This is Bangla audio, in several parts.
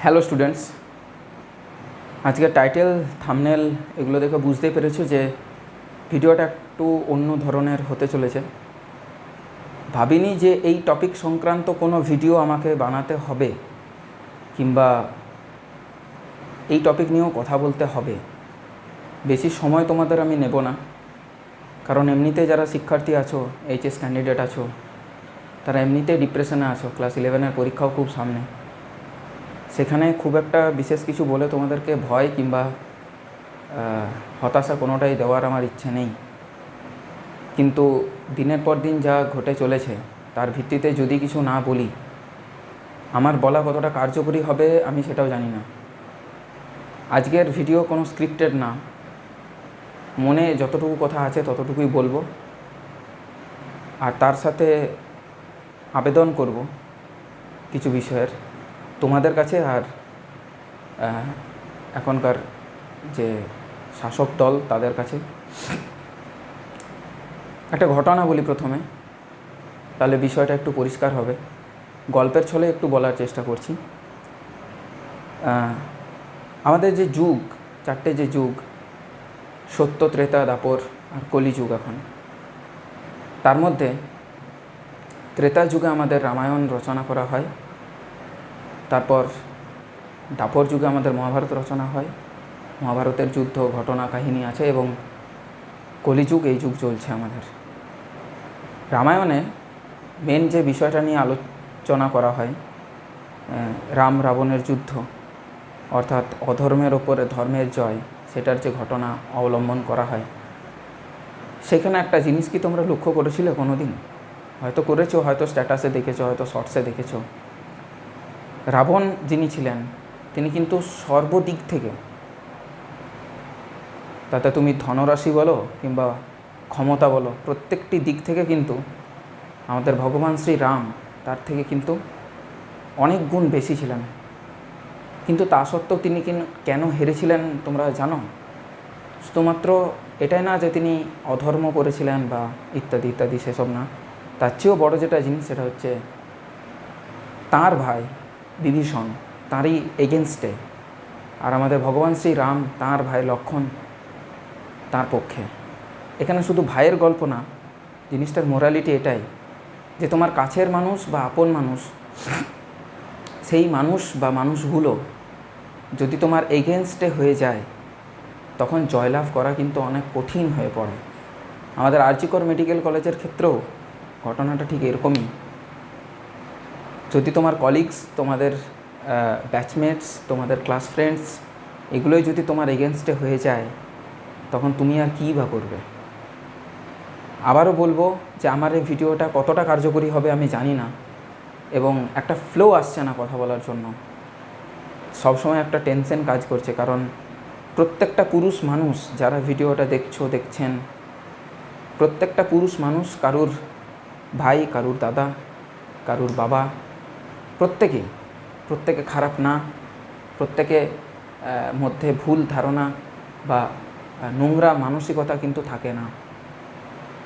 হ্যালো স্টুডেন্টস, আজকের টাইটেল থাম্বনেল এগুলো দেখে বুঝতেই পেরেছো যে ভিডিওটা একটু অন্য ধরনের হতে চলেছে। ভাবিনি যে এই টপিক সংক্রান্ত কোনো ভিডিও আমাকে বানাতে হবে কিংবা এই টপিক নিয়েও কথা বলতে হবে। বেশি সময় তোমাদের আমি নেব না, কারণ এমনিতে যারা শিক্ষার্থী আছো, এইচএস ক্যান্ডিডেট আছো, তারা এমনিতেই ডিপ্রেশনে আছো। ক্লাস 11-এর পরীক্ষাও খুব সামনে। সেখানে খুব একটা বিশেষ কিছু বলে তোমাদেরকে ভয় কিংবা হতাশা কোনোটাই দেওয়ার আমার ইচ্ছে নেই। কিন্তু দিনের পর দিন যা ঘটে চলেছে তার ভিত্তিতে যদি কিছু না বলি, আমার বলা কতটা কার্যকরী হবে আমি সেটাও জানি না। আজকের ভিডিও কোনো স্ক্রিপ্টেড না, মনে যতটুকু কথা আছে ততটুকুই বলবো, আর তার সাথে আবেদন করব কিছু বিষয়ের তোমাদের কাছে আর এখনকার যে শাসক দল তাদের কাছে। একটা ঘটনা বলি প্রথমে, তাহলে বিষয়টা একটু পরিষ্কার হবে। গল্পের ছলে একটু বলার চেষ্টা করছি। আমাদের যে যুগ, চারটে যে যুগ, সত্য, ত্রেতা, দাপর আর কলিযুগ, এখন তার মধ্যে ত্রেতা যুগে আমাদের রামায়ণ রচনা করা হয়, তারপর দাপর যুগে আমাদের মহাভারত রচনা হয়, মহাভারতের যুদ্ধ ঘটনা কাহিনী আছে, এবং কলিযুগ এই যুগ চলছে আমাদের। রামায়ণে মেন যে বিষয়টা নিয়ে আলোচনা করা হয়, রাম রাবণের যুদ্ধ, অর্থাৎ অধর্মের ওপরে ধর্মের জয়, সেটার যে ঘটনা অবলম্বন করা হয়। সেখানে একটা জিনিস কি তোমরা লক্ষ্য করেছিলে কোনো দিন? হয়তো করেছো, হয়তো স্ট্যাটাসে দেখেছো, হয়তো শর্টসে দেখেছো। রাবণ যিনি ছিলেন তিনি কিন্তু সর্বদিক থেকে, তাতে তুমি ধনরাশি বলো কিংবা ক্ষমতা বলো, প্রত্যেকটি দিক থেকে কিন্তু আমাদের ভগবান শ্রী রাম তার থেকে কিন্তু অনেক গুণ বেশি ছিলেন। কিন্তু তা সত্ত্বেও তিনি কেন হেরেছিলেন তোমরা জানো? শুধুমাত্র এটাই না যে তিনি অধর্ম করেছিলেন বা ইত্যাদি ইত্যাদি, সেসব না। তার চেয়েও বড় যেটা জিনিস, সেটা হচ্ছে তাঁর ভাই বিভীষণ তাঁরই এগেনস্টে, আর আমাদের ভগবান শ্রী রাম তাঁর ভাই লক্ষ্মণ তার পক্ষে। এখানে শুধু ভাইয়ের গল্প না, জিনিসটার মোরালিটি এটাই যে তোমার কাছের মানুষ বা আপন মানুষ, সেই মানুষ বা মানুষগুলো যদি তোমার এগেনস্টে হয়ে যায়, তখন জয়লাভ করা কিন্তু অনেক কঠিন হয়ে পড়ে। আমাদের আরজি কর মেডিকেল কলেজের ক্ষেত্রেও ঘটনাটা ঠিক এরকমই। যদি তোমার কলিগস, তোমাদের ব্যাচমেটস, তোমাদের ক্লাস ফ্রেন্ডস, এগুলোই যদি তোমার এগেনস্টে হয়ে যায়, তখন তুমি আর কী বা করবে? আবারও বলবো যে আমার এই ভিডিওটা কতটা কার্যকরী হবে আমি জানি না, এবং একটা ফ্লো আসছে না কথা বলার জন্য। সবসময় একটা টেনশন কাজ করছে, কারণ প্রত্যেকটা পুরুষ মানুষ যারা ভিডিওটা দেখছেন, প্রত্যেকটা পুরুষ মানুষ কারুর ভাই, কারুর দাদা, কারুর বাবা, প্রত্যেকে খারাপ না, প্রত্যেকে মধ্যে ভুল ধারণা বা নোংরা মানসিকতা কিন্তু থাকে না।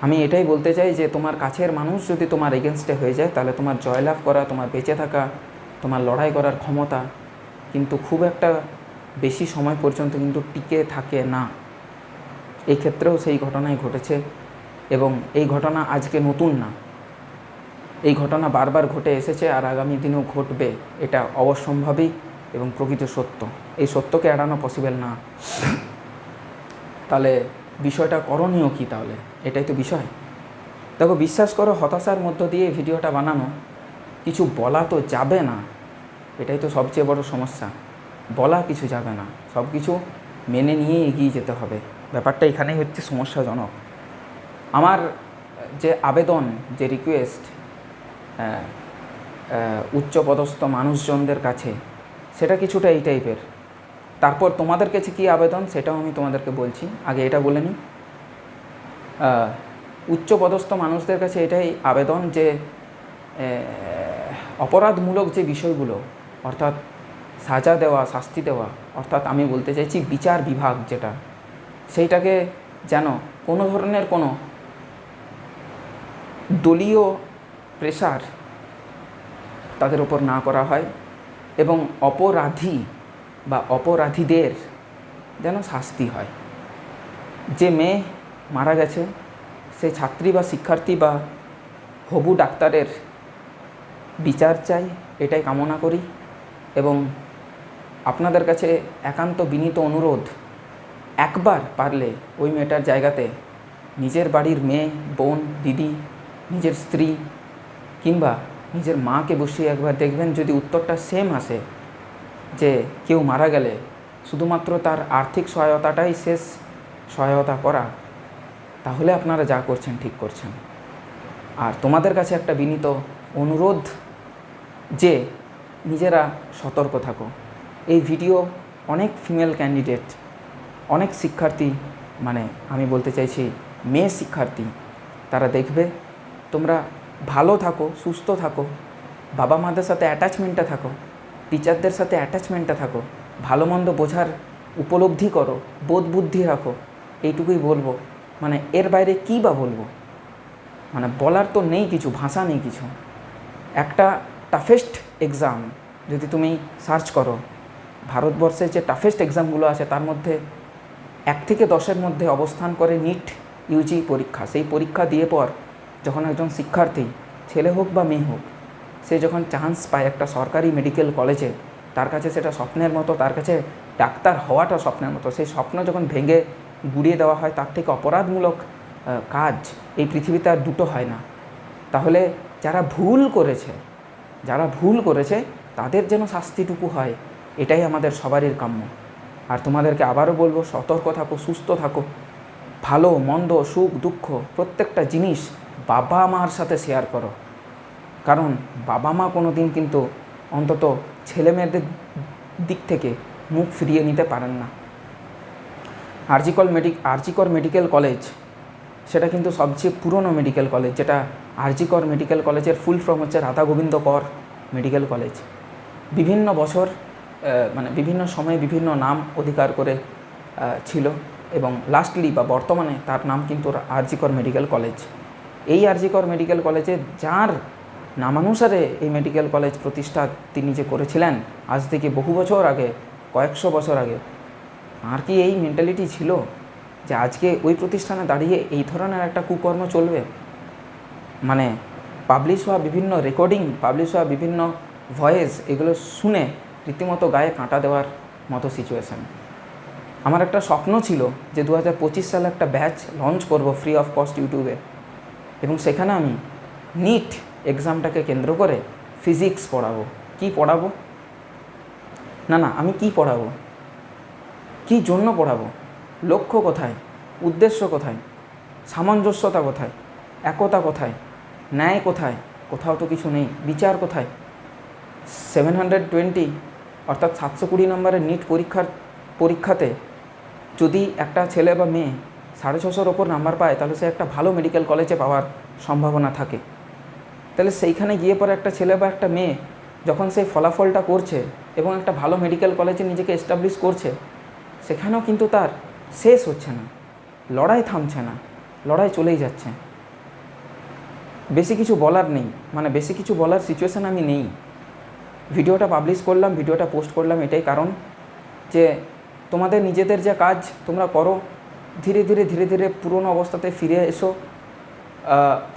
আমি এটাই বলতে চাই যে তোমার কাছের মানুষ যদি তোমার এগেনস্টে হয়ে যায়, তাহলে তোমার জয়লাভ করা, তোমার বেঁচে থাকা, তোমার লড়াই করার ক্ষমতা কিন্তু খুব একটা বেশি সময় পর্যন্ত কিন্তু টিকে থাকে না। এই ক্ষেত্রেও সেই ঘটনাই ঘটেছে, এবং এই ঘটনা আজকে নতুন না। এই ঘটনা বারবার ঘটে এসেছে আর আগামী দিনেও ঘটবে, এটা অবশ্যম্ভাবী এবং প্রকৃত সত্য। এই সত্যকে এড়ানো পসিবল না। তাহলে বিষয়টা করণীয় কী? তাহলে এটাই তো বিষয়। দেখো, বিশ্বাস করো, হতাশার মধ্য দিয়ে ভিডিওটা বানানো, কিছু বলা তো যাবে না, এটাই তো সবচেয়ে বড় সমস্যা। বলা কিছু যাবে না, সব কিছু মেনে নিয়ে এগিয়ে যেতে হবে। ব্যাপারটা এখানেই হচ্ছে সমস্যাজনক। আমার যে আবেদন, যে রিকোয়েস্ট উচ্চপদস্থ মানুষজনদের কাছে, সেটা কিছুটা এই টাইপের। তারপর তোমাদের কাছে কী আবেদন সেটাও আমি তোমাদেরকে বলছি। আগে এটা বলে নিই, উচ্চপদস্থ মানুষদের কাছে এটাই আবেদন যে অপরাধমূলক যে বিষয়গুলো, অর্থাৎ সাজা দেওয়া, শাস্তি দেওয়া, অর্থাৎ আমি বলতে চাইছি বিচার বিভাগ যেটা, সেইটাকে যেন কোনো ধরনের কোনো দলীয় প্রেশার তাদের ওপর না করা হয়, এবং অপরাধী বা অপরাধীদের যেন শাস্তি হয়। যে মেয়ে মারা গেছে সে ছাত্রী বা শিক্ষার্থী বা হবু ডাক্তারের বিচার চাই, এটাই কামনা করি। এবং আপনাদের কাছে একান্ত বিনীত অনুরোধ, একবার পারলে ওই মেয়েটার জায়গাতে নিজের বাড়ির মেয়ে, বোন, দিদি, নিজের স্ত্রী কিংবা নিজের মাকে বসিয়ে একবার দেখবেন। যদি উত্তরটা সেম আসে যে কেউ মারা গেলে শুধুমাত্র তার আর্থিক সহায়তাটাই শেষ সহায়তা করা, তাহলে আপনারা যা করছেন ঠিক করছেন। আর তোমাদের কাছে একটা বিনীত অনুরোধ যে নিজেরা সতর্ক থাকো। এই ভিডিও অনেক ফিমেল ক্যান্ডিডেট, অনেক শিক্ষার্থী, মানে আমি বলতে চাইছি মেয়ে শিক্ষার্থী, তারা দেখবে। তোমরা ভালো থাকো, সুস্থ থাকো, বাবা মাদের সাথে অ্যাটাচমেন্টে থাকো, টিচারদের সাথে অ্যাটাচমেন্টে থাকো, ভালো মন্দ বোঝার উপলব্ধি করো, বোধ বুদ্ধি রাখো, এইটুকুই বলবো। মানে এর বাইরে কী বা বলবো, মানে বলার তো নেই কিছু, ভাষা নেই কিছু। একটা টাফেস্ট এক্সাম যদি তুমি সার্চ করো, ভারতবর্ষের যে টাফেস্ট এক্সামগুলো আছে তার মধ্যে 1 থেকে 10-এর মধ্যে অবস্থান করে নিট ইউজি পরীক্ষা। সেই পরীক্ষা দিয়ে পর যখন একজন শিক্ষার্থী, ছেলে হোক বা মেয়ে হোক, সে যখন চান্স পায় একটা সরকারি মেডিকেল কলেজে, তার কাছে সেটা স্বপ্নের মতো, তার কাছে ডাক্তার হওয়াটা স্বপ্নের মতো। সেই স্বপ্ন যখন ভেঙে গুড়িয়ে দেওয়া হয়, তার থেকে অপরাধমূলক কাজ এই পৃথিবীতে আর দুটো হয় না। তাহলে যারা ভুল করেছে তাদের যেন শাস্তিটুকু হয়, এটাই আমাদের সবারই কাম্য। আর তোমাদেরকে আবারও বলবো, সতর্ক থাকো, সুস্থ থাকো, ভালো মন্দ সুখ দুঃখ প্রত্যেকটা জিনিস বাবা মার সাথে শেয়ার করো। কারণ বাবা মা কোনো দিন কিন্তু অন্তত ছেলেমেয়েদের দিক থেকে মুখ ফিরিয়ে নিতে পারেন না। আরজিকর মেডিকেল কলেজ সেটা কিন্তু সবচেয়ে পুরনো মেডিকেল কলেজ, যেটা আরজিকর মেডিকেল কলেজের ফুল ফর্ম হচ্ছে রাধা গোবিন্দ কর মেডিকেল কলেজ। বিভিন্ন বছর মানে বিভিন্ন সময়ে বিভিন্ন নাম অধিকার করে ছিল এবং লাস্টলি বা বর্তমানে তার নাম কিন্তু আরজিকর মেডিকেল কলেজ। এই আরজিকর মেডিকেল কলেজে যার নামানুসারে এই মেডিকেল কলেজ প্রতিষ্ঠা তিনি যে করেছিলেন আজ থেকে বহু বছর আগে, কয়েকশো বছর আগে, আর কি এই মেন্টালিটি ছিল যে আজকে ওই প্রতিষ্ঠানে দাঁড়িয়ে এই ধরনের একটা কুকর্ম চলবে? মানে পাবলিশ হওয়া বিভিন্ন রেকর্ডিং, পাবলিশ হওয়া বিভিন্ন ভয়েস, এগুলো শুনে রীতিমতো গায়ে কাঁটা দেওয়ার মতো সিচুয়েশান। আমার একটা স্বপ্ন ছিল যে 2025 সালে একটা ব্যাচ লঞ্চ করব ফ্রি অফ কস্ট ইউটিউবে, এবং সেখানে আমি নিট এক্সামটাকে কেন্দ্র করে ফিজিক্স পড়াবো। কি পড়াবো? না আমি কি পড়াবো, কী জন্য পড়াবো, লক্ষ্য কোথায়, উদ্দেশ্য কোথায়, সামঞ্জস্যতা কোথায়, একতা কোথায়, ন্যায় কোথায়? কোথাও তো কিছু নেই। বিচার কোথায়? 720 অর্থাৎ 720 নম্বরের নিট পরীক্ষাতে যদি একটা ছেলে বা মেয়ে 650-এর ওপর নাম্বার পায়, তাহলে সে একটা ভালো মেডিকেল কলেজে পাওয়ার সম্ভাবনা থাকে। তাহলে সেইখানে গিয়ে পরে একটা ছেলে বা একটা মেয়ে যখন সেই ফলাফলটা করছে এবং একটা ভালো মেডিকেল কলেজে নিজেকে এস্টাবলিশ করছে, সেখানেও কিন্তু তার শেষ হচ্ছে না, লড়াই থামছে না, লড়াই চলেই যাচ্ছে। বেশি কিছু বলার নেই, মানে বেশি কিছু বলার সিচুয়েশান আমি নেই। ভিডিওটা পাবলিশ করলাম, ভিডিওটা পোস্ট করলাম এটাই কারণ যে তোমাদের নিজেদের যে কাজ তোমরা করো, ধীরে ধীরে পুরনো অবস্থাতে ফিরে এসো,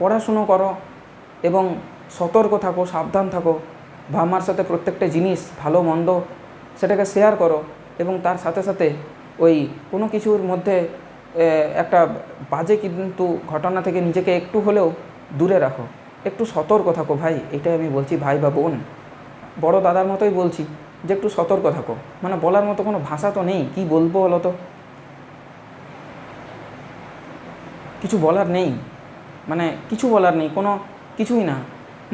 পড়াশুনো করো এবং সতর্ক থাকো, সাবধান থাকো। বাবা মার সাথে প্রত্যেকটা জিনিস ভালো মন্দ সেটাকে শেয়ার করো, এবং তার সাথে সাথে ওই কোনো কিছুর মধ্যে একটা বাজে কিন্তু ঘটনা থেকে নিজেকে একটু হলেও দূরে রাখো, একটু সতর্ক থাকো ভাই। এটাই আমি বলছি ভাই বা বোন, বড় দাদার মতোই বলছি যে একটু সতর্ক থাকো। মানে বলার মতো কোনো ভাষা তো নেই, কি বলবো বলো তো, কিছু বলার নেই, মানে কিছু বলার নেই, কোনো কিছুই না।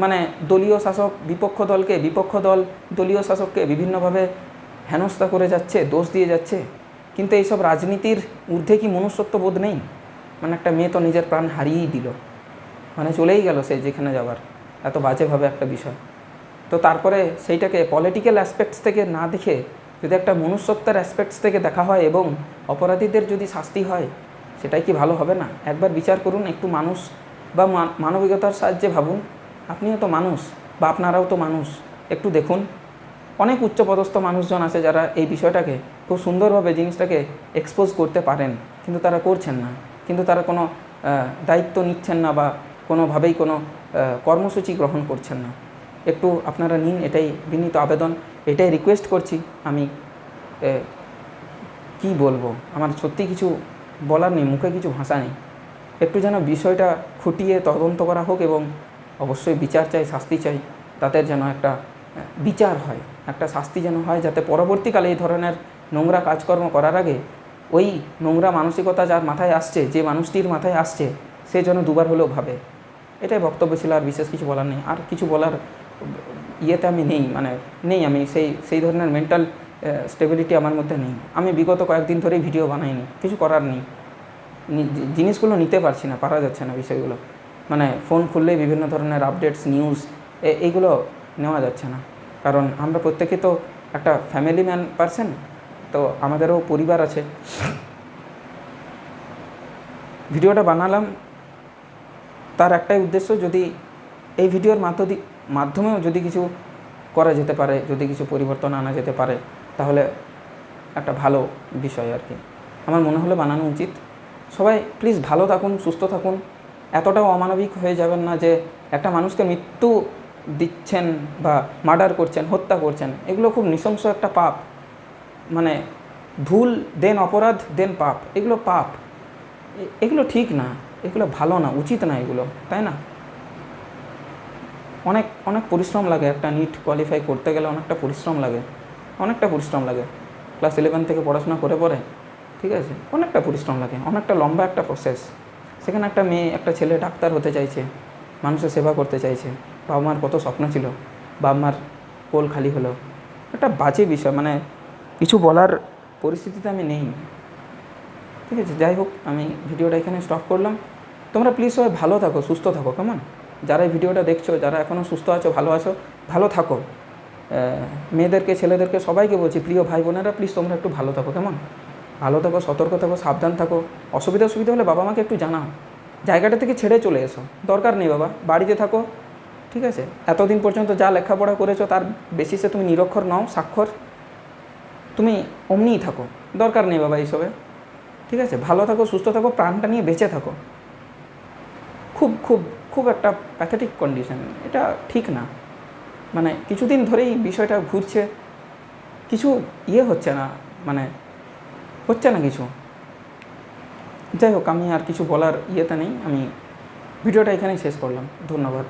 মানে দলীয় শাসক বিপক্ষ দলকে, বিপক্ষ দল দলীয় শাসককে বিভিন্নভাবে হেনস্থা করে যাচ্ছে, দোষ দিয়ে যাচ্ছে। কিন্তু এইসব রাজনীতির ঊর্ধ্বে কি মনুষ্যত্ব বোধ নেই? মানে একটা মেয়ে তো নিজের প্রাণ হারিয়েই দিল, মানে চলেই গেল সে যেখানে যাওয়ার, এত বাজেভাবে একটা বিষয়। তো তারপরে সেইটাকে পলিটিক্যাল অ্যাসপেক্টস থেকে না দেখে যদি একটা মনুষ্যত্বের অ্যাসপেক্টস থেকে দেখা হয় এবং অপরাধীদের যদি শাস্তি হয়, সেটাই কি ভালো হবে না? একবার বিচার করুন, একটু মানুষ বা মানবিকতার সাহায্যে ভাবুন। আপনিও তো মানুষ বা আপনারাও তো মানুষ, একটু দেখুন। অনেক উচ্চপদস্থ মানুষজন আছে যারা এই বিষয়টাকে খুব সুন্দরভাবে জিনিসটাকে এক্সপোজ করতে পারেন, কিন্তু তারা করছেন না, কিন্তু তারা কোনো দায়িত্ব নিচ্ছেন না বা কোনোভাবেই কোনো কর্মসূচি গ্রহণ করছেন না। একটু আপনারা নিন, এটাই বিনীত আবেদন, এটাই রিকোয়েস্ট করছি। আমি কি বলবো, আমার সত্যি কিছু বলার নেই, মুখে কিছু ভাষা নেই। একটু যেন বিষয়টা খুঁটিয়ে তদন্ত করা হোক এবং অবশ্যই বিচার চাই, শাস্তি চাই, তাদের যেন একটা বিচার হয়, একটা শাস্তি যেন হয়, যাতে পরবর্তীকালে এই ধরনের নোংরা কাজকর্ম করার আগে ওই নোংরা মানসিকতা যার মাথায় আসছে, যে মানুষটির মাথায় আসছে, সে যেন দুবার হলেও ভাবে। এটাই বক্তব্য ছিল, আর বিশেষ কিছু বলার নেই। আর কিছু বলার ইয়েতে আমি নেই, মানে নেই, আমি সেই ধরনের মেন্টাল স্টেবিলিটি আমার মধ্যে নেই। আমি বিগত কয়েকদিন ধরেই ভিডিও বানাইনি, কিছু করার নেই, জিনিসগুলো নিতে পারছি না, পারা যাচ্ছে না বিষয়গুলো। মানে ফোন খুললেই বিভিন্ন ধরনের আপডেটস, নিউজ, এইগুলো নেওয়া যাচ্ছে না। কারণ আমরা প্রত্যেকে তো একটা ফ্যামিলি ম্যান পারসন, তো আমাদেরও পরিবার আছে। ভিডিওটা বানালাম তার একটাই উদ্দেশ্য, যদি এই ভিডিওর মাধ্যমেও যদি কিছু করা যেতে পারে, যদি কিছু পরিবর্তন আনা যেতে পারে, তাহলে একটা ভালো বিষয় আর কি। আমার মনে হলো বানানো উচিত। সবাই প্লিজ ভালো থাকুন, সুস্থ থাকুন, এতটাও অমানবিক হয়ে যাবেন না যে একটা মানুষকে মৃত্যু দিচ্ছেন বা মার্ডার করছেন, হত্যা করছেন। এগুলো খুব নৃশংস একটা পাপ, মানে ভুল দেন অপরাধ দেন পাপ, এগুলো পাপ, এগুলো ঠিক না, এগুলো ভালো না, উচিত না এগুলো, তাই না? অনেক অনেক পরিশ্রম লাগে, একটা নিট কোয়ালিফাই করতে গেলে অনেকটা পরিশ্রম লাগে, অনেকটা পরিশ্রম লাগে। ক্লাস 11 থেকে পড়াশোনা করে পরে, ঠিক আছে, অনেকটা পরিশ্রম লাগে, অনেকটা লম্বা একটা প্রসেস। সেখানে একটা মেয়ে, একটা ছেলে ডাক্তার হতে চাইছে, মানুষের সেবা করতে চাইছে, বাবা মার কত স্বপ্ন ছিল, বাবা মার কোল খালি হলো, একটা বাজে বিষয়। মানে কিছু বলার পরিস্থিতিতে আমি নেই, ঠিক আছে। যাই হোক, আমি ভিডিওটা এখানে স্টপ করলাম। তোমরা প্লিজ সবাই ভালো থাকো, সুস্থ থাকো, কেমন? যারা এই ভিডিওটা দেখছো, যারা এখনও সুস্থ আছো, ভালো থাকো। মেয়েদেরকে, ছেলেদেরকে, সবাইকে বলছি, প্রিয় ভাই বোনেরা, প্লিজ তোমরা একটু ভালো থাকো, কেমন? ভালো থাকো, সতর্ক থাকো, সাবধান থাকো। অসুবিধা হলে বাবা মাকে একটু জানাও, জায়গাটা থেকে ছেড়ে চলে এসো, দরকার নেই বাবা, বাড়িতে থাকো, ঠিক আছে। এতদিন পর্যন্ত যা লেখাপড়া করেছো তার বেসিসে তুমি নিরক্ষর নও, স্বাক্ষর, তুমি অমনিই থাকো, দরকার নেই বাবা এইসবে, ঠিক আছে। ভালো থাকো, সুস্থ থাকো, প্রাণটা নিয়ে বেঁচে থাকো। খুব খুব খুব একটা প্যাথেটিক কন্ডিশন, এটা ঠিক না। মানে কিছুদিন ধরেই বিষয়টা ঘুরছে, কিছু হচ্ছে না, মানে হচ্ছে না কিছু। যাই হোক, আমি আর কিছু বলার ইয়েতে নেই, আমি ভিডিওটা এখানেই শেষ করলাম। ধন্যবাদ।